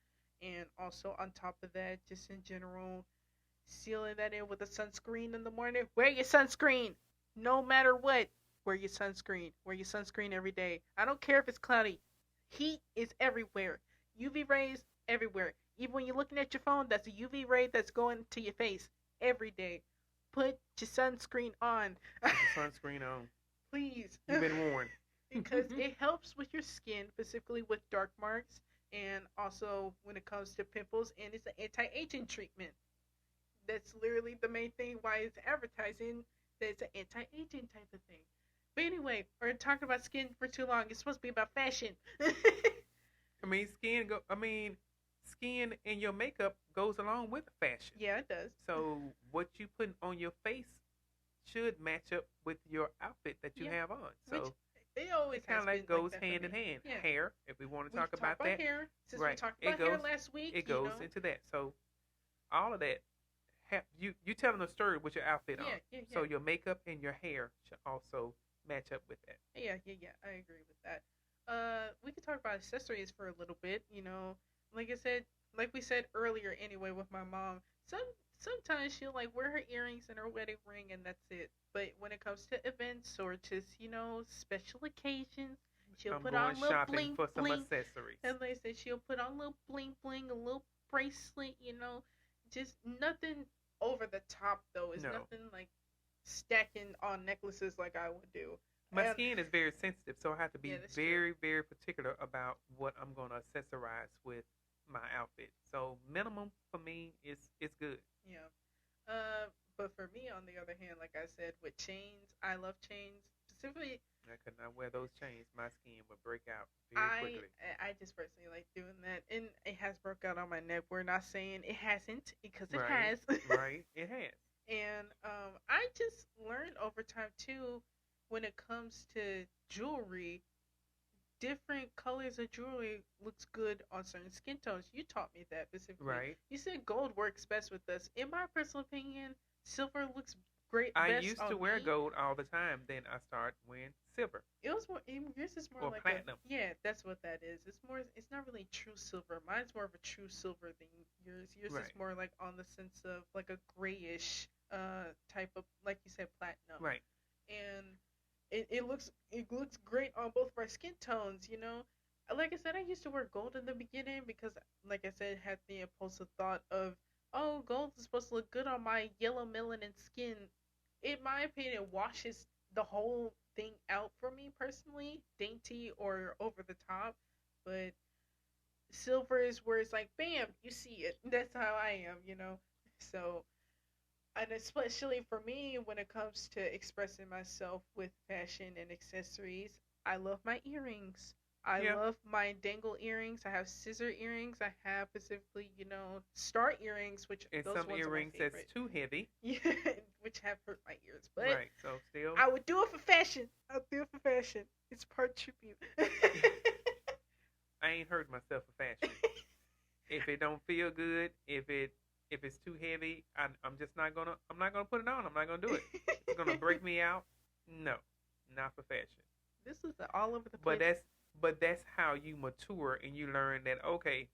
And also on top of that, just in general, sealing that in with a sunscreen in the morning. Wear your sunscreen, no matter what. Wear your sunscreen. Wear your sunscreen every day. I don't care if it's cloudy. Heat is everywhere. UV rays everywhere. Even when you're looking at your phone, that's a UV ray that's going to your face every day. Put your sunscreen on. Put your sunscreen on. Please. You've been warned. Because it helps with your skin, specifically with dark marks, and also when it comes to pimples, and it's an anti-aging treatment. That's literally the main thing why it's advertising that it's an anti-aging type of thing. But anyway, we're talking about skin for too long. It's supposed to be about fashion. Skin and your makeup goes along with fashion. Yeah, it does. So what you put on your face should match up with your outfit that you have on. So which it always kind of like goes that hand in hand. Yeah. Hair, if we want to talk about that. Hair, since we talked about hair last week, it goes into that. So all of that, you telling a story with your outfit on. Yeah. So your makeup and your hair should also match up with that. Yeah. I agree with that. We could talk about accessories for a little bit. Like we said earlier, anyway, with my mom. Sometimes she'll like wear her earrings and her wedding ring, and that's it. But when it comes to events or just special occasions, she'll put on a little bling for some bling. accessories. As they say, she'll put on a little bling bling, a little bracelet. Just nothing over the top though. It's nothing like stacking on necklaces like I would do. My skin is very sensitive, so I have to be very, very particular about what I'm going to accessorize with my outfit. So minimum for me is good. Yeah. But for me, on the other hand, like I said, with chains, I love chains. Specifically, I could not wear those chains. My skin would break out very quickly. I just personally like doing that, and it has broke out on my neck. We're not saying it hasn't, because it has. Right, it has. And I just learned over time too, when it comes to jewelry, different colors of jewelry looks good on certain skin tones. You taught me that specifically. Right. You said gold works best with us. In my personal opinion, silver looks great. I used to wear gold all the time. Then I started wearing silver. It was more. Yours is more like platinum. That's what that is. It's more. It's not really true silver. Mine's more of a true silver than yours. Yours is more like on the sense of like a grayish type of, like you said, platinum. Right. And it looks great on both of our skin tones. Like I said, I used to wear gold in the beginning because, like I said, had the impulsive thought of, oh, gold is supposed to look good on my yellow melanin skin. In my opinion, it washes the whole thing out for me personally, dainty or over the top. But silver is where it's like, bam, you see it. That's how I am, So, and especially for me, when it comes to expressing myself with fashion and accessories, I love my earrings. I love my dangle earrings. I have scissor earrings. I have specifically, star earrings, which and those some ones earrings are my that's too heavy. Yeah, which have hurt my ears. But so still, I would do it for fashion. I'll do it for fashion. It's part tribute. I ain't hurt myself for fashion. If it don't feel good, if If it's too heavy, I'm just not gonna. I'm not gonna put it on. I'm not gonna do it. It's gonna break me out. No, not for fashion. This is all over the But place. that's how you mature and you learn that okay,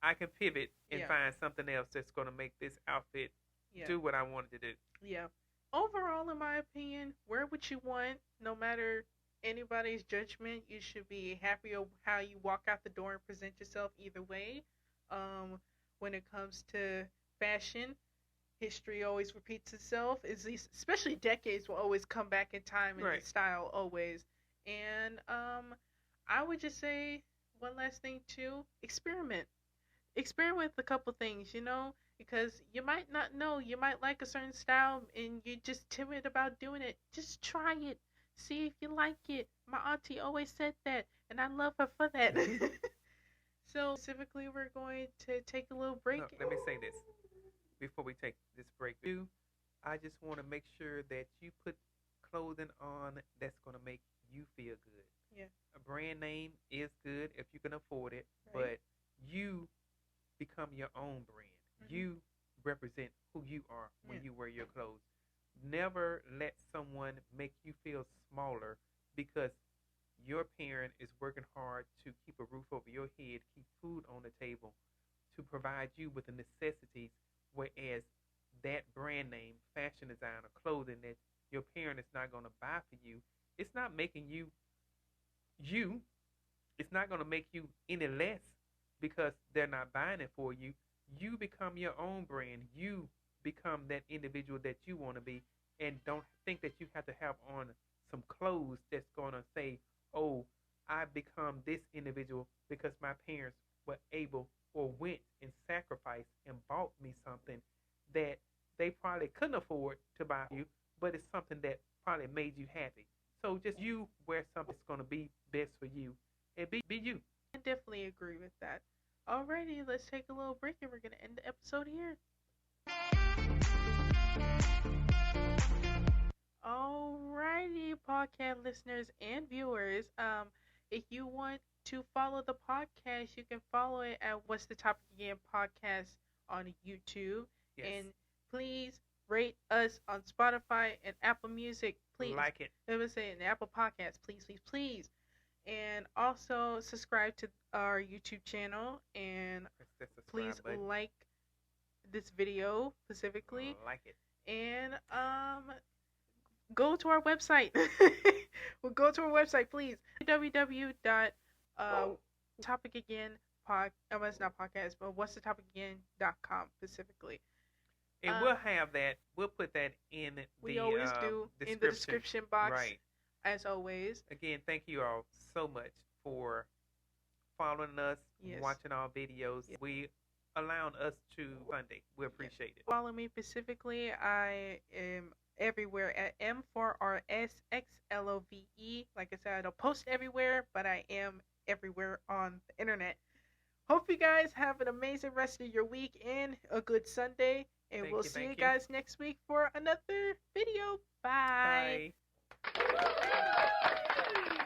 I can pivot and Yeah. find something else that's gonna make this outfit Yeah. do what I wanted to do. Yeah. Overall, in my opinion, wear what you want, no matter anybody's judgment. You should be happy of how you walk out the door and present yourself either way. Um, when it comes to fashion, history always repeats itself. Is these, especially decades, will always come back in time and in Right. style always. And I would just say one last thing too: experiment with a couple things, because you might not know, you might like a certain style and you're just timid about doing it. Just try it, see if you like it. My auntie always said that, and I love her for that. So specifically, we're going to take a little break. No, let me say this before we take this break. I just want to make sure that you put clothing on that's going to make you feel good. Yeah. A brand name is good if you can afford it, Right. but you become your own brand. Mhm. You represent who you are when Yeah. you wear your clothes. Never let someone make you feel smaller because your parent is working hard to keep a roof over your head, keep food on the table, to provide you with the necessities, whereas that brand name, fashion designer, clothing that your parent is not going to buy for you, it's not making you you. It's not going to make you any less because they're not buying it for you. You become your own brand. You become that individual that you want to be, and don't think that you have to have on some clothes that's going to say, "Oh, I become this individual because my parents were able or went and sacrificed and bought me something that they probably couldn't afford to buy you, but it's something that probably made you happy." So just you wear something that's going to be best for you and be you. I definitely agree with that. Alrighty, let's take a little break and we're going to end the episode here. Alrighty, podcast listeners and viewers. If you want to follow the podcast, you can follow it at What's the Topic Again podcast on YouTube. Yes. And please rate us on Spotify and Apple Music. Please. Like it. Let me say in Apple Podcasts, please, please, please. And also subscribe to our YouTube channel and Press that subscribe please button. like this video specifically. Like it. And go to our website. Well, go to our website, please. It's not podcast, but what's the topic again.com specifically. And we'll have that. We'll put that in the We always do in the description box. Right. As always. Again, thank you all so much for following us, Yes. watching our videos. Yes. We allowing us to Sunday. We appreciate it. Follow me specifically. I am everywhere at M4RSXLOVE. Like I said, I don't post everywhere, but I am everywhere on the internet. Hope you guys have an amazing rest of your week and a good Sunday. And we'll see you guys next week for another video. Bye. Bye.